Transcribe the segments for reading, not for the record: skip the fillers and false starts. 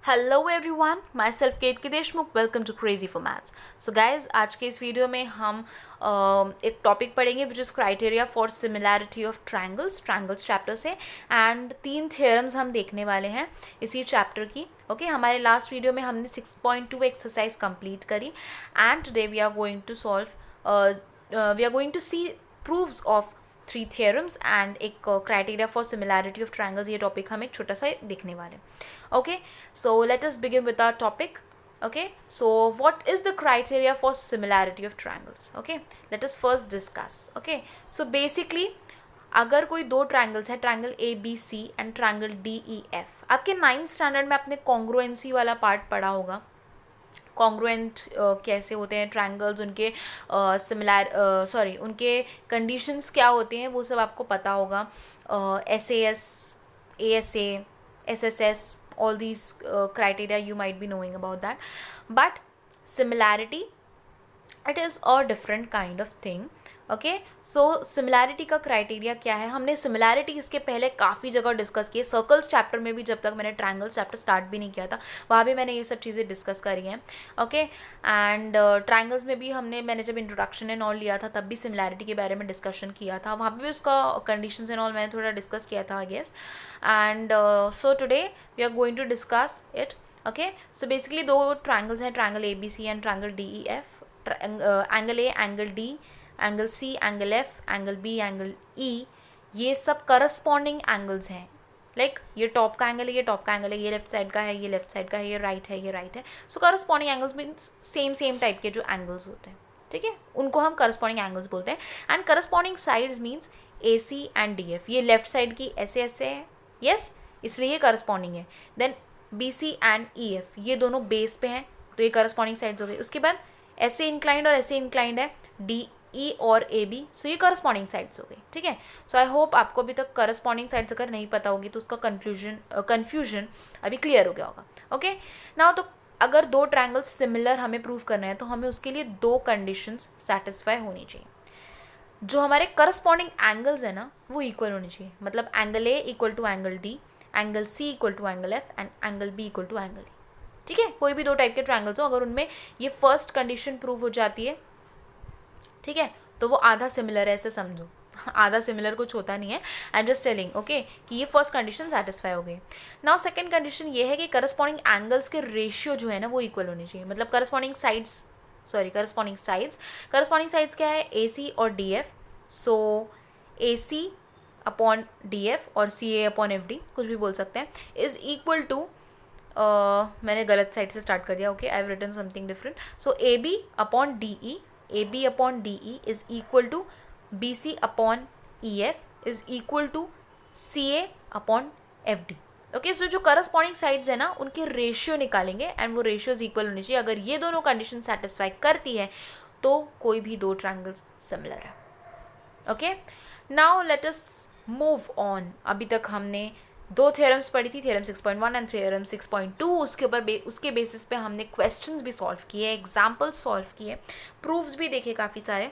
Hello everyone, myself Ketaki Deshmukh, welcome to crazy for maths. So guys, आज के इस video में हम एक टॉपिक पढ़ेंगे which is criteria for similarity of triangles chapter से। एंड 3 थियरम्स हम देखने वाले हैं इसी चैप्टर की। ओके, हमारे लास्ट वीडियो में हमने 6.2 एक्सरसाइज कंप्लीट करी and today we are going to see proofs of 3 theorems and एक criteria for similarity of triangles. ये टॉपिक हम एक छोटा सा देखने वाले हैं। Okay, so let us begin with our topic. Okay, so what is the criteria for similarity of triangles? Okay, let us first discuss. Okay, so basically अगर कोई दो ट्रायंगल्स है, triangle A B C and triangle D E F, आपके 9th standard में आपने congruency वाला part पढ़ा होगा। कॉन्ग्रुएंट कैसे होते हैं ट्रायंगल्स, उनके उनके कंडीशंस क्या होते हैं वो सब आपको पता होगा। SAS, ASA, SSS, all these criteria you might be knowing about that, but similarity, it is a different kind of thing. Okay, so similarity का क्राइटेरिया क्या है? हमने सिमिलैरिटी इसके पहले काफ़ी जगह डिस्कस की है। सर्कल्स चैप्टर में भी, जब तक मैंने ट्रायंगल्स चैप्टर स्टार्ट भी नहीं किया था, वहाँ भी मैंने ये सब चीज़ें डिस्कस करी हैं। ओके, एंड ट्रायंगल्स में भी मैंने जब इंट्रोडक्शन एंड ऑल लिया था तब भी सिमिलैरिटी के बारे में डिस्कशन किया था, वहाँ पर भी उसका कंडीशंस एंड ऑल मैंने थोड़ा डिस्कस किया था I guess. And so today we are going to discuss it. Okay, so basically दो ट्रायंगल्स हैं, triangle A B C and triangle D E F. Angle A, angle D, angle C, angle F, angle B, angle E, ये सब corresponding angles हैं। Like ये top का angle है, ये top का एंगल है, ये लेफ्ट साइड का है, ये लेफ्ट साइड का है, ये राइट है, ये राइट है। सो corresponding angles means same type के जो एंगल्स होते हैं, ठीक है, उनको हम करस्पॉन्डिंग एंगल्स बोलते हैं। And corresponding sides means A C and D F. ये लेफ्ट साइड की ऐसे है, यस, इसलिए ये करस्पॉन्डिंग है। Then B C and E F, ये दोनों बेस पे हैं, तो ये करस्पॉन्डिंग साइड्स हो गई। उसके बाद ऐसे इंक्लाइंड और ऐसे इंक्लाइंड है, डी ई और ए बी, सो ये करस्पॉन्डिंग साइड्स हो गई, ठीक है। सो आई होप आपको अभी तक करस्पॉन्डिंग साइड्स अगर नहीं पता होगी तो उसका कन्फ्यूजन अभी क्लियर हो गया होगा। ओके, नाउ तो अगर दो ट्रायंगल्स सिमिलर हमें प्रूव करना है तो हमें उसके लिए 2 कंडीशंस सेटिस्फाई होनी चाहिए। जो हमारे करस्पॉन्डिंग एंगल्स है ना, वो इक्वल होनी चाहिए। मतलब angle A equal to angle D, angle C equal to angle F and angle B equal to angle A, ठीक है। कोई भी 2 टाइप के ट्रायंगल्स हो, अगर उनमें ये फर्स्ट कंडीशन प्रूव हो जाती है, ठीक है, तो वो आधा सिमिलर है, ऐसे समझो। आधा सिमिलर कुछ होता नहीं है, I am just telling, okay, कि ये फर्स्ट कंडीशन सेटिस्फाई हो गई। नाउ सेकंड कंडीशन ये है कि करस्पॉन्डिंग एंगल्स के रेशियो जो है ना वो इक्वल होनी चाहिए। मतलब करस्पॉन्डिंग साइड्स क्या है? ए सी और डी एफ। सो ए सी अपॉन डी एफ और सी ए अपॉन एफ डी, कुछ भी बोल सकते हैं, इज इक्वल टू, मैंने गलत साइड से स्टार्ट कर दिया, okay, I have written something different. So A B upon D E, AB upon DE is equal to BC upon EF is equal to CA upon FD. Okay, so जो corresponding sides है ना उनके ratio निकालेंगे and वो ratios equal होनी चाहिए। अगर ये दोनों कंडीशन सेटिस्फाई करती है तो कोई भी 2 ट्रायंगल्स सिमिलर है। Okay, now let us move on. अभी तक हमने 2 थ्योरम्स पढ़ी थी, थ्योरम 6.1 एंड थ्योरम 6.2। उसके बेसिस पे हमने क्वेश्चंस भी सॉल्व किए, एग्जाम्पल्स सॉल्व किए, प्रूफ्स भी देखे काफ़ी सारे।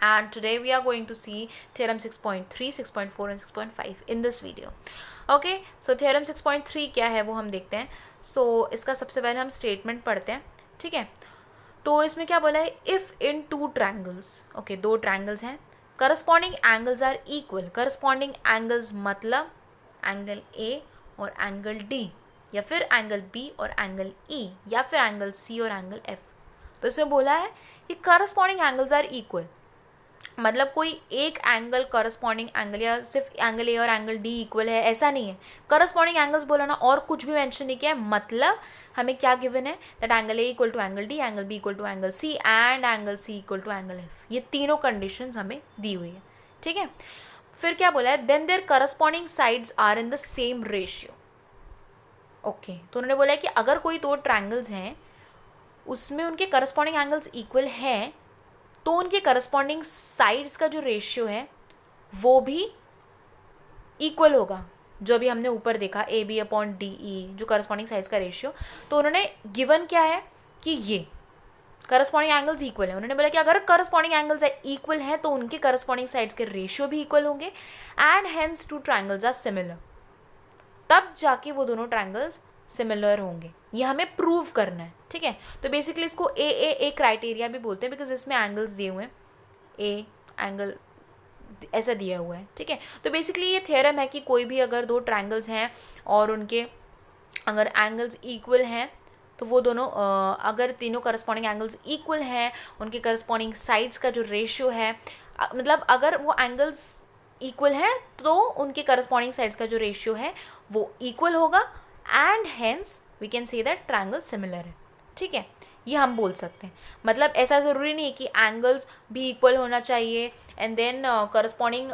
And today we are going to see theorem 6.3, 6.4 and 6.5 in this video. Okay, so theorem 6.3 क्या है वो हम देखते हैं। सो इसका सबसे पहले हम स्टेटमेंट पढ़ते हैं, ठीक है। तो इसमें क्या बोला है? If in 2 triangles, okay, 2 triangles हैं, corresponding angles are equal. Corresponding angles मतलब एंगल ए और एंगल डी, या फिर एंगल बी और एंगल ई, या फिर एंगल सी और एंगल एफ। तो इसमें बोला है कि करस्पॉन्डिंग एंगल्स आर इक्वल, मतलब कोई एक एंगल करस्पॉन्डिंग एंगल या सिर्फ एंगल ए और एंगल डी इक्वल है ऐसा नहीं है। करस्पॉन्डिंग एंगल्स बोला ना, और कुछ भी मेंशन नहीं किया है। मतलब हमें क्या गिवन है? That angle A equal to angle D, angle B equal to angle C and angle C equal to angle F. ये तीनों कंडीशंस हमें दी हुई है, ठीक है। फिर क्या बोला है? Then their corresponding sides are in the same ratio. Okay, तो उन्होंने बोला है कि अगर कोई 2 ट्रायंगल्स हैं उसमें उनके करस्पॉन्डिंग एंगल्स इक्वल हैं तो उनके करस्पॉन्डिंग साइड्स का जो रेशियो है वो भी इक्वल होगा। जो अभी हमने ऊपर देखा A B upon D E, जो करस्पॉन्डिंग साइड्स का रेशियो, तो उन्होंने गिवन क्या है कि ये करस्पॉन्डिंग एंगल्स इक्वल है। उन्होंने बोला कि अगर करस्पॉन्डिंग एंगल्स इक्वल हैं तो उनके करस्पॉन्डिंग साइड्स के रेशियो भी इक्वल होंगे and hence 2 triangles are similar. तब जाके वो दोनों ट्रायंगल्स सिमिलर होंगे, ये हमें प्रूव करना है, ठीक है। तो बेसिकली इसको ए क्राइटेरिया भी बोलते हैं, बिकॉज इसमें एंगल्स दिए हुए हैं, ए एंगल ऐसा दिया हुआ है, ठीक है। तो बेसिकली ये थ्योरम है कि कोई भी अगर दो ट्रायंगल्स हैं और उनके अगर एंगल्स इक्वल हैं तो वो दोनों अगर तीनों करस्पॉन्डिंग एंगल्स इक्वल हैं, उनके करस्पॉन्डिंग साइड्स का जो रेशियो है, मतलब अगर वो एंगल्स इक्वल हैं तो उनके करस्पॉन्डिंग साइड्स का जो रेशियो है वो इक्वल होगा, and hence we can say that triangle similar है, ठीक है। ये हम बोल सकते हैं। मतलब ऐसा ज़रूरी नहीं है कि एंगल्स भी इक्वल होना चाहिए एंड देन करस्पॉन्डिंग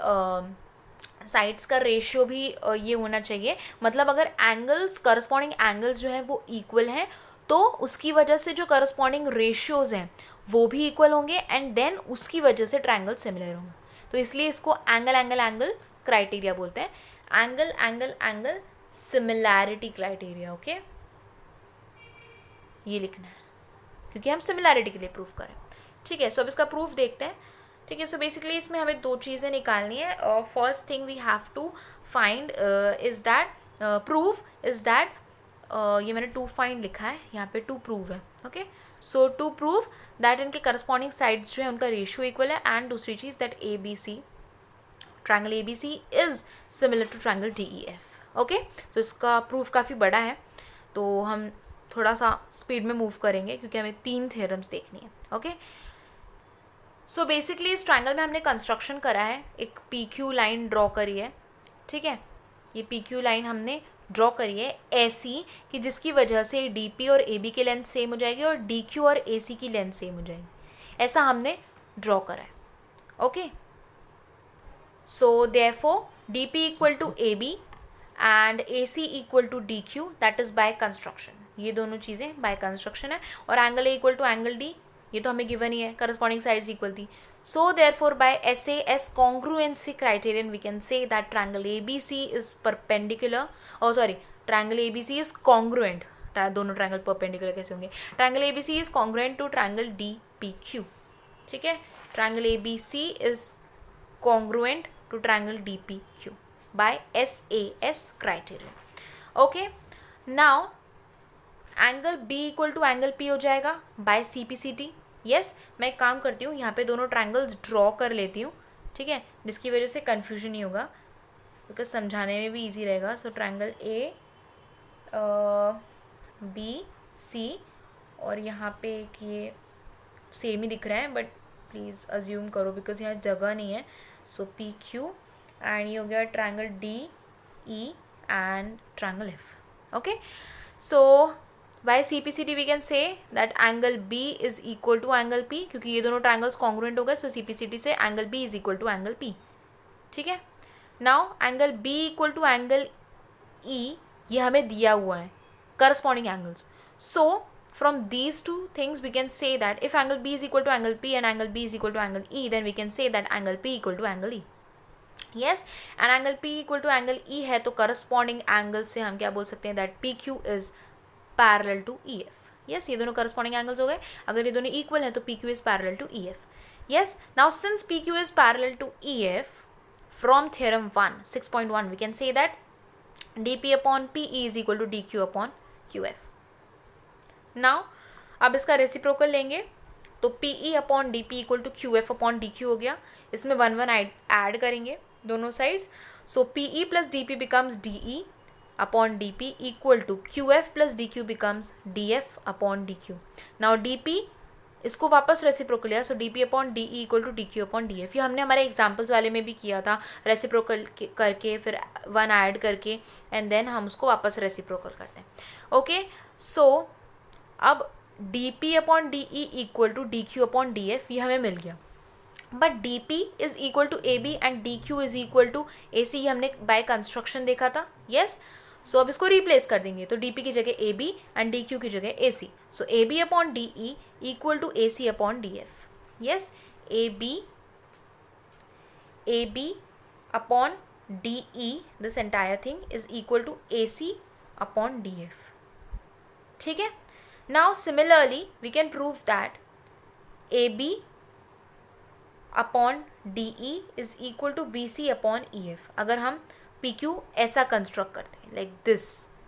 साइड्स का रेशियो भी ये होना चाहिए। मतलब अगर एंगल्स करस्पॉन्डिंग एंगल्स जो है वो इक्वल हैं तो उसकी वजह से जो करस्पॉन्डिंग रेशियोज हैं वो भी इक्वल होंगे, एंड देन उसकी वजह से ट्रायंगल सिमिलर होंगे। तो इसलिए इसको एंगल एंगल एंगल क्राइटेरिया बोलते हैं, angle angle angle similarity criteria. Okay, ये लिखना है क्योंकि हम सिमिलैरिटी के लिए प्रूफ करें, ठीक है। सो अब इसका प्रूफ देखते हैं, ठीक है। सो बेसिकली इसमें हमें दो चीज़ें निकालनी है। First thing we have to find is that proof is that, ये मैंने टू फाइंड लिखा है, यहाँ पे टू प्रूव है, okay. So to prove that इनके करस्पॉन्डिंग साइड्स जो है उनका रेशियो इक्वल है, एंड दूसरी चीज़ that A B C triangle A B C is similar to triangle D E F. Okay, तो इसका प्रूफ काफ़ी बड़ा है, तो हम थोड़ा सा स्पीड में मूव करेंगे क्योंकि हमें 3 थ्योरम्स देखनी है। ओके, सो बेसिकली इस ट्रायंगल में हमने कंस्ट्रक्शन करा है, एक पी क्यू लाइन ड्रॉ करी है, ठीक है। ये पी क्यू लाइन हमने ड्रॉ करी है ऐसी कि जिसकी वजह से डी पी और ए बी की लेंथ सेम हो जाएगी और डी क्यू और ए सी की लेंथ सेम हो जाएगी, ऐसा हमने ड्रॉ करा है। Okay, so therefore D P equal to A B and A C equal to D Q, that is by construction. ये दोनों चीज़ें बाय कंस्ट्रक्शन है, और angle A equal to angle D ये तो हमें गिवन ही है, करस्पॉन्डिंग साइड्स इक्वल थी। So therefore by SAS congruency criterion we can say that triangle ABC is perpendicular, oh sorry, triangle ABC is congruent, दोनों triangle perpendicular कैसे होंगे, triangle ABC is congruent to triangle DPQ, ठीक है। Triangle ABC is congruent to triangle DPQ by SAS criterion। Okay, now angle B equal to angle P हो जाएगा bye CPCT। Yes, मैं एक काम करती हूँ, यहाँ पे दोनों ट्रायंगल्स ड्रॉ कर लेती हूँ, ठीक है, जिसकी वजह से कन्फ्यूजन नहीं होगा, बिकॉज समझाने में भी इजी रहेगा। सो ट्रायंगल A B C, और यहाँ पे एक ये सेम ही दिख रहा है बट प्लीज़ अज्यूम करो बिकॉज यहाँ जगह नहीं है। सो PQ एंड ये हो गया triangle DE and triangle F। Okay, so by CPCT we can say that angle B is equal to angle P, क्योंकि ये दोनों ट्रायंगल्स कॉन्ग्रुएंट हो गए, सो CPCT से angle B is equal to angle P, ठीक है। Now angle B equal to angle E ये हमें दिया हुआ है, corresponding angles. So from these two things we can say that if angle B is equal to angle P and angle B is equal to angle E, then we can say that angle P equal to angle E। yes, and angle P equal to angle E है तो corresponding angle से हम क्या बोल सकते हैं, that PQ is parallel to EF। yes, ये दोनों करस्पॉन्डिंग एंगल्स हो गए, अगर ये दोनों इक्वल है तो PQ is parallel to EF। yes, now since PQ is parallel to EF, from theorem 1 6.1 we can say that dP upon PE is equal to dQ upon QF। now अब इसका reciprocal लेंगे तो PE upon DP equal to QF upon DQ हो गया, इसमें 1 1 add करेंगे दोनों sides. So PE plus DP becomes DE upon dP equal to QF plus DQ becomes DF upon DQ। now dP इसको वापस रेसिप्रोकल लिया, सो DP upon DE equal to DQ upon DF। ये हमने हमारे एग्जाम्पल्स वाले में भी किया था, रेसिप्रोकल करके फिर 1 ऐड करके एंड देन हम उसको वापस रेसिप्रोकल करते हैं। ओके, सो अब DP upon DE equal to DQ upon DF ये हमें मिल गया, but DP is equal to AB and DQ is equal to AC, ये हमने बाय कंस्ट्रक्शन देखा था। यस, सो अब इसको रिप्लेस कर देंगे, तो DP की जगह AB एंड DQ की जगह AC। So AB upon DE equal to AC upon DF। Yes, AB upon DE this entire thing is equal to AC upon DF, ठीक है। Now similarly we can prove that AB upon DE is equal to BC upon EF। अगर हम PQ ऐसा construct करते हैं like this,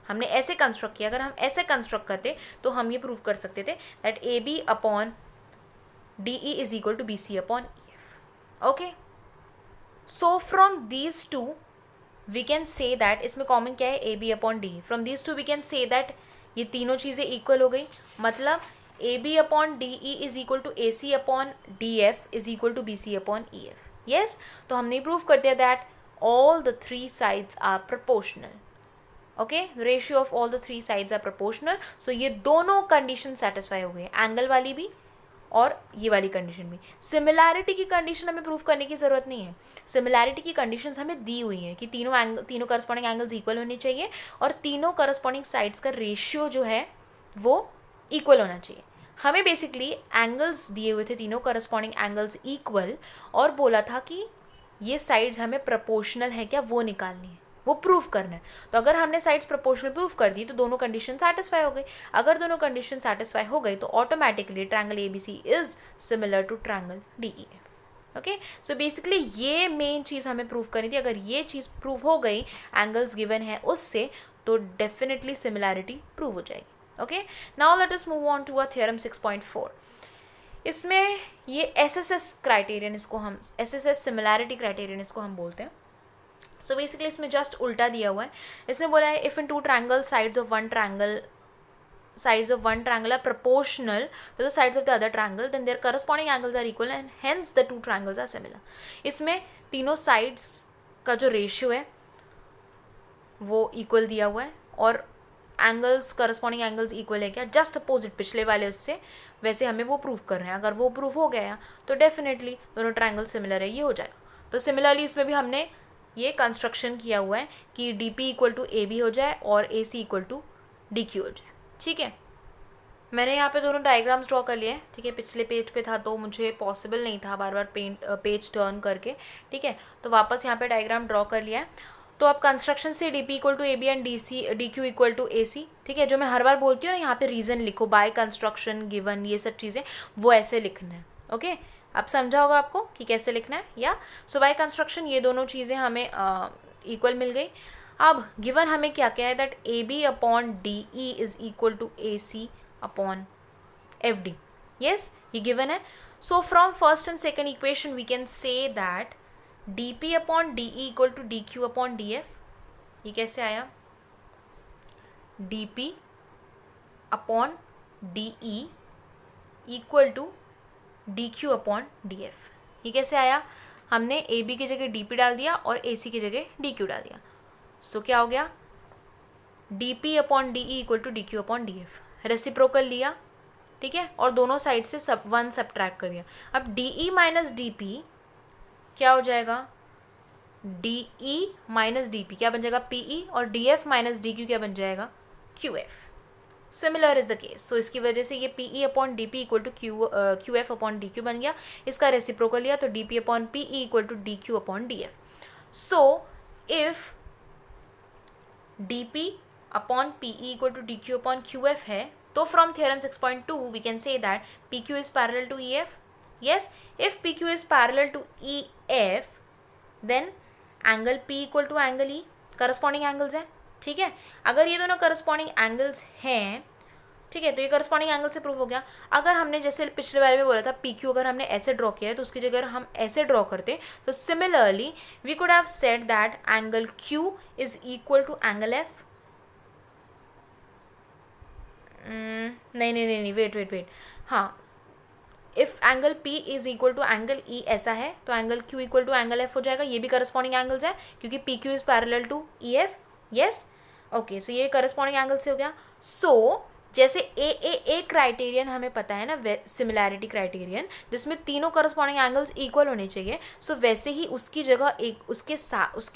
हमने ऐसे construct किया, अगर हम ऐसे कंस्ट्रक्ट करते तो हम ये प्रूव कर सकते थे that A B upon D E is equal to B C upon E F. Okay, so from these two we can say that, इसमें कॉमन क्या है, A B upon D. From these two we can say that ये तीनों चीज़ें equal हो गई, मतलब A B upon D E is equal to A C upon D F is equal to B C upon E F. Yes, तो हमने prove कर दिया that all the three sides are proportional. Okay, ratio of all the three sides are proportional. So ये दोनों condition satisfy हो गई, angle वाली भी और ये वाली कंडीशन भी. सिमिलैरिटी की कंडीशन हमें प्रूव करने की ज़रूरत नहीं है. सिमिलैरिटी की कंडीशन हमें दी हुई है कि तीनों करस्पॉन्डिंग एंगल्स इक्वल होने चाहिए और तीनों करस्पॉन्डिंग साइड्स का रेशियो जो है वो इक्वल होना चाहिए. हमें बेसिकली एंगल्स दिए हुए थे, तीनों करस्पॉन्डिंग एंगल्स इक्वल, और बोला था कि ये साइड्स हमें प्रोपोर्शनल है क्या वो निकालनी है, वो प्रूफ करना है. तो अगर हमने साइड्स प्रोपोर्शनल प्रूफ कर दी तो दोनों कंडीशन सेटिस्फाई हो गई. अगर दोनों कंडीशन सेटिस्फाई हो गई तो automatically triangle A B C is similar to triangle D E F. Okay, so basically ये मेन चीज़ हमें प्रूफ करनी थी. अगर ये चीज़ प्रूव हो गई एंगल्स गिवन है उससे, तो डेफिनेटली सिमिलैरिटी प्रूव हो जाएगी. Okay, now let us move on to a theorem 6.4. इसमें ये एसएसएस क्राइटेरियन, इसको हम एसएसएस सिमिलैरिटी क्राइटेरियन इसको हम बोलते हैं. सो बेसिकली इसमें जस्ट उल्टा दिया हुआ है. इसमें बोला है if in two triangle sides of one triangle are proportional to the sides of the other triangle, then their corresponding angles are equal and hence the two triangles are similar. इसमें तीनों sides का जो ratio है वो equal दिया हुआ है और एंगल्स, करस्पॉन्डिंग एंगल्स इक्वल है क्या, जस्ट अपोजिट पिछले वाले उससे, वैसे हमें वो प्रूफ कर रहे हैं. अगर वो प्रूफ हो गया तो डेफिनेटली दोनों ट्रायंगल सिमिलर है, ये हो जाएगा. तो सिमिलरली इसमें भी हमने ये कंस्ट्रक्शन किया हुआ है कि D P equal to A B हो जाए और A C equal to D Q हो जाए. ठीक है, मैंने यहाँ पे दोनों डायग्राम्स ड्रॉ कर लिए. ठीक है, पिछले पेज पे था तो मुझे पॉसिबल नहीं था बार बार पेज टर्न करके. ठीक है, तो वापस यहाँ पे डायग्राम ड्रॉ कर लिया है. तो अब कंस्ट्रक्शन से D P equal to A B and D Q equal to A C. ठीक है, जो मैं हर बार बोलती हूँ ना, यहाँ पे रीज़न लिखो, बाय कंस्ट्रक्शन गिवन, ये सब चीज़ें वो ऐसे लिखना है. ओके, अब समझा होगा आपको कि कैसे लिखना है. या सो बाय कंस्ट्रक्शन ये दोनों चीज़ें हमें इक्वल मिल गई. अब गिवन हमें क्या क्या है that A B upon D E is equal to A C upon F D. Yes, ये गिवन है. So from first and second equation we can say that D P upon D E equal to D Q upon D F. ये कैसे आया, D P upon D E equal to D Q upon D F. ये कैसे आया, हमने A B की जगह D P डाल दिया और ए सी की जगह डी क्यू डाल दिया. सो क्या हो गया, D P upon D E equal to D Q upon D F. Reciprocal लिया, ठीक है, और दोनों साइड से वन सब्ट्रैक्ट कर दिया. अब D E minus D P क्या हो जाएगा, D E minus D P क्या बन जाएगा, पी ई, और D F minus D Q क्या बन जाएगा, Q F. Similar is the case. So इसकी वजह से ये P E upon D P equal to Q F upon D Q बन गया. इसका रेसिप्रोकल लिया तो D P upon P E equal to D Q upon D F. So if D P upon P E equal to D Q upon Q F है, तो from theorem 6.2 we can say that P Q is parallel to E F. Yes, if PQ is parallel to EF, then angle P equal to angle E, corresponding angles हैं. ठीक है, अगर ये दोनों corresponding angles हैं, ठीक है, तो ये corresponding angle से प्रूफ हो गया. अगर हमने जैसे पिछले वाले में बोला था PQ अगर हमने ऐसे ड्रॉ किया है तो उसकी जगह हम ऐसे ड्रॉ करते, तो similarly we could have said that angle Q is equal to angle F. नहीं, वेट, हाँ, if angle P is equal to angle E ऐसा है तो angle Q equal to angle F हो जाएगा. ये भी करस्पॉन्डिंग एंगल्स है क्योंकि PQ is parallel to EF. Yes, okay, so ये करस्पॉन्डिंग एंगल से हो गया. सो जैसे ए क्राइटेरियन हमें पता है ना, सिमिलैरिटी क्राइटेरियन, जिसमें तीनों करस्पॉन्डिंग एंगल्स इक्वल होने चाहिए. सो वैसे ही उसकी जगह एक उसके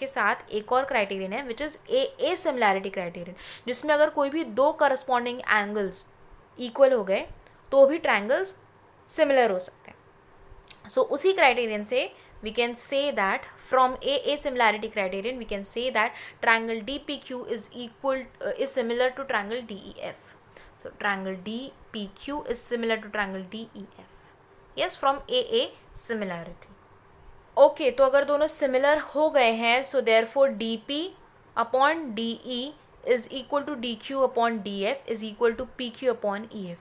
साथ एक और क्राइटेरियन है which is a similarity criterion, जिसमें अगर कोई भी दो करस्पॉन्डिंग एंगल्स इक्वल हो गए तो भी ट्रायंगल्स सिमिलर हो सकते हैं. सो उसी क्राइटेरियन से we can say that from a similarity criterion we can say that triangle D P Q is similar to triangle D E F. So triangle D P Q is similar to triangle D E F. Yes, from a similarity. Okay, तो अगर दोनों similar हो गए हैं, so therefore D P upon D E is equal to dq upon df is equal to pq upon ef,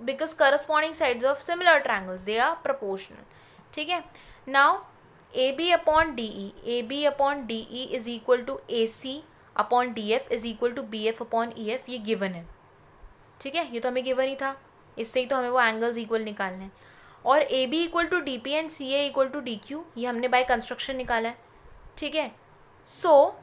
because corresponding sides of similar triangles, they are proportional. ठीक है. Now AB upon DE is equal to AC upon DF is equal to BF upon EF, ये given है. ठीक है, ये तो हमें given ही था, इससे ही तो हमें वो एंगल्स इक्वल निकालने हैं. और AB equal to DP and CA equal to DQ, ये हमने बाय कंस्ट्रक्शन निकाला है. ठीक है. सो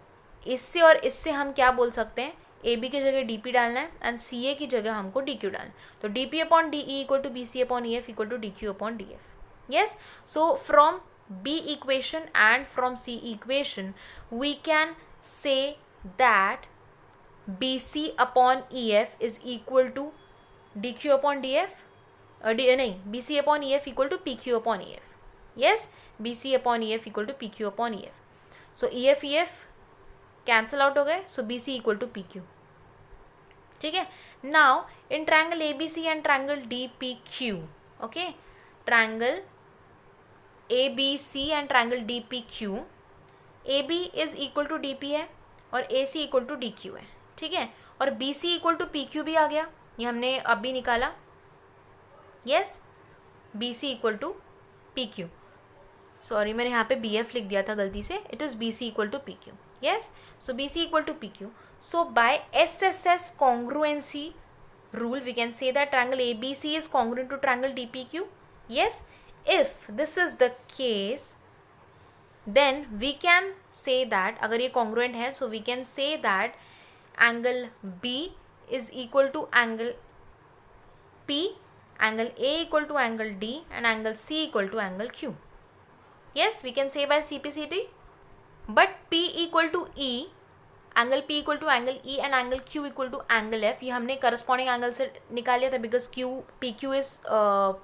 इससे और इससे हम क्या बोल सकते हैं, AB की जगह DP डालना है एंड CA की जगह हमको DQ डालना है. तो DP upon DE equal to BC upon EF equal to DQ upon DF. Yes. So from B equation and from C equation we can say that BC upon EF is equal to DQ upon DF, नहीं, BC upon EF equal to PQ upon EF. Yes, BC upon EF equal to PQ upon EF. So EF cancel out हो गए, so BC equal to PQ. ठीक है. Now in triangle ABC and triangle DPQ, okay, triangle ABC and triangle DPQ, AB is equal to DP है और AC equal to DQ है. ठीक है. और BC equal to PQ भी आ गया, ये हमने अभी निकाला. Yes, BC equal to PQ. Sorry, मैंने यहाँ पे BF लिख दिया था गलती से. It is BC equal to PQ. Yes. So BC equal to PQ. So by SSS congruency rule we can say that triangle ABC is congruent to triangle DPQ. Yes, if this is the case then we can say that, अगर ये congruent है, so we can say that angle B is equal to angle P, angle A equal to angle D and angle C equal to angle Q. Yes, we can say by CPCT. But P equal to E, angle P equal to angle E and angle Q equal to angle F, ये हमने corresponding angle से निकाल लिया था because PQ is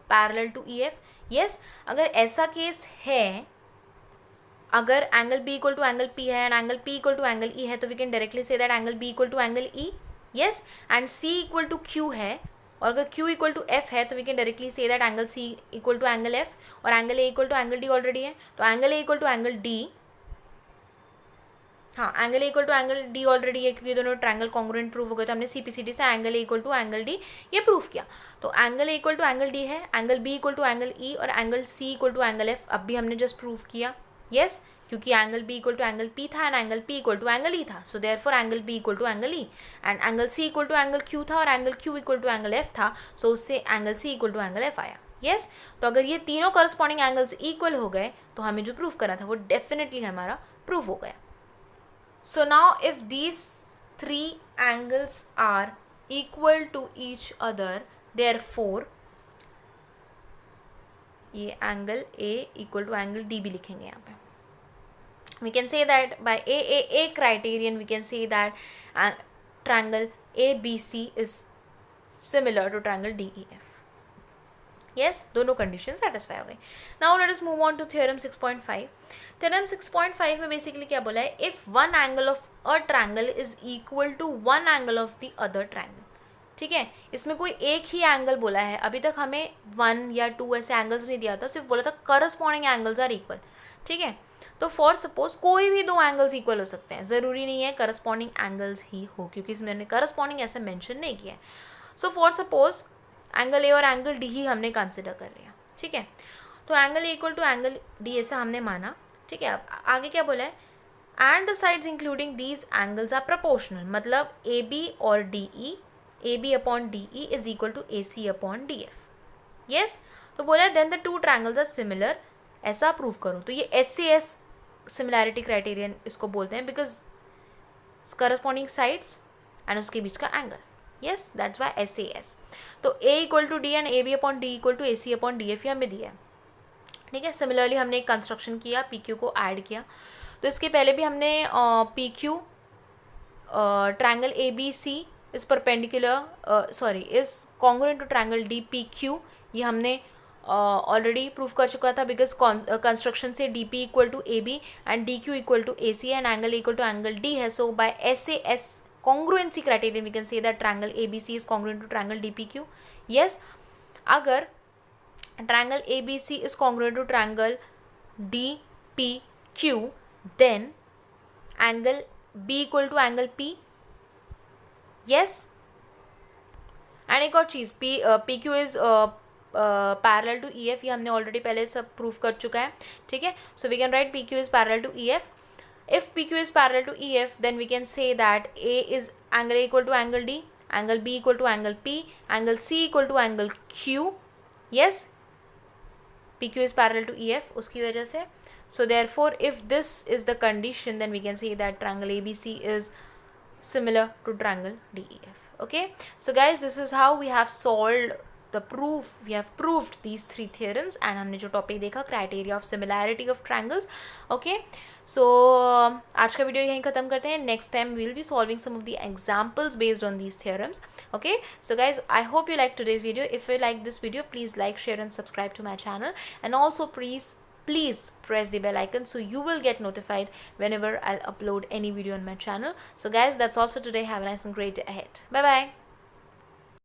parallel to EF. Yes, अगर ऐसा case है, अगर angle B equal to angle P है and angle P equal to angle E है, तो we can directly say that angle B equal to angle E. Yes. And C equal to Q है, और अगर Q equal to F है, तो we can directly say that angle C equal to angle F, और angle A equal to angle D already है, तो angle A equal to angle D, हाँ, angle A equal to angle D already है क्योंकि दोनों triangle congruent prove हो गए, तो हमने CPCT से angle A equal to angle D ये प्रूव किया. तो angle A equal to angle D है, angle B equal to angle E और angle C equal to angle F अब भी हमने जस्ट प्रूव किया. यस, क्योंकि angle B equal to angle P था and angle P equal to angle E था, so therefore angle B equal to angle E and angle C equal to angle Q था और angle Q equal to angle F था, so उससे angle C equal to angle F आया. Yes. तो अगर ये तीनों करस्पॉन्डिंग एंगल्स इक्वल हो गए तो हमें जो प्रूव करना था वो डेफिनेटली हमारा प्रूव हो गया. So now if these three angles are equal to each other, therefore ये angle A equal to angle D भी लिखेंगे यहाँ पे. We can say that by AAA criterion we can say that triangle ABC is similar to triangle DEF. Yes, दोनों condition satisfy हो गई. Now let us move on to theorem 6.5. Theorem 6.5 में basically क्या बोला है, if one angle of a triangle is equal to one angle of the other triangle. ठीक है, इसमें कोई एक ही एंगल बोला है, अभी तक हमें 1 या 2 ऐसे एंगल्स नहीं दिया था, सिर्फ बोला था करस्पॉन्डिंग एंगल्स आर इक्वल. ठीक है, तो फॉर सपोज कोई भी दो एंगल्स इक्वल हो सकते हैं, ज़रूरी नहीं है करस्पॉन्डिंग एंगल्स ही हो, क्योंकि इसमें हमने करस्पॉन्डिंग ऐसे मेंशन नहीं किया है. So for suppose angle A और एंगल डी ही हमने कंसिडर कर लिया. ठीक है, तो angle A equal to angle D ऐसा हमने माना. ठीक है, अब आगे क्या बोला है, and the sides including these angles are proportional, मतलब ए बी और D E, A B upon D E is equal to A C upon D F. Yes, तो बोला है then the two triangles are similar, ऐसा prove करो. तो ये S A S similarity criterion इसको बोलते हैं, बिकॉज करस्पॉन्डिंग साइड्स एंड उसके बीच का एंगल. Yes, that's why SAS. तो A equal to D and A B upon D equal to A C upon D F हमें दिया है. ठीक है, सिमिलरली हमने एक कंस्ट्रक्शन किया, PQ को ऐड किया. तो इसके पहले भी हमने PQ triangle ABC is perpendicular is congruent to triangle DPQ, ये हमने ऑलरेडी प्रूव कर चुका था, बिकॉज कंस्ट्रक्शन से DP equal to AB and DQ equal to AC and angle equal to angle D है. So by SAS congruency criterion we can say that triangle ABC is congruent to triangle DPQ. Yes, अगर triangle ABC is congruent to triangle DPQ, then angle B equal to angle P yes. And एक और चीज़, P Q is parallel to E F, ये हमने already पहले सब prove कर चुका है, ठीक है. So we can write P Q is parallel to E F. If PQ is parallel to EF, then we can say that A is angle A equal to angle D, angle B equal to angle P, angle C equal to angle Q. Yes, PQ is parallel to EF उसकी वजह से. So therefore, if this is the condition, then we can say that triangle ABC is similar to triangle DEF. Okay, so guys, this is how we have solved the proof. We have proved these three theorems, and हमने जो topic देखा criteria of similarity of triangles. Okay, so आज का video यहीं ख़त्म करते हैं. Next time we will be solving some of the examples based on these theorems. Okay, so guys, I hope you like today's video. If you like this video, please like, share and subscribe to my channel, and also please press the bell icon so you will get notified whenever I'll upload any video on my channel. So guys, that's all for today. Have a nice and great day ahead. Bye bye.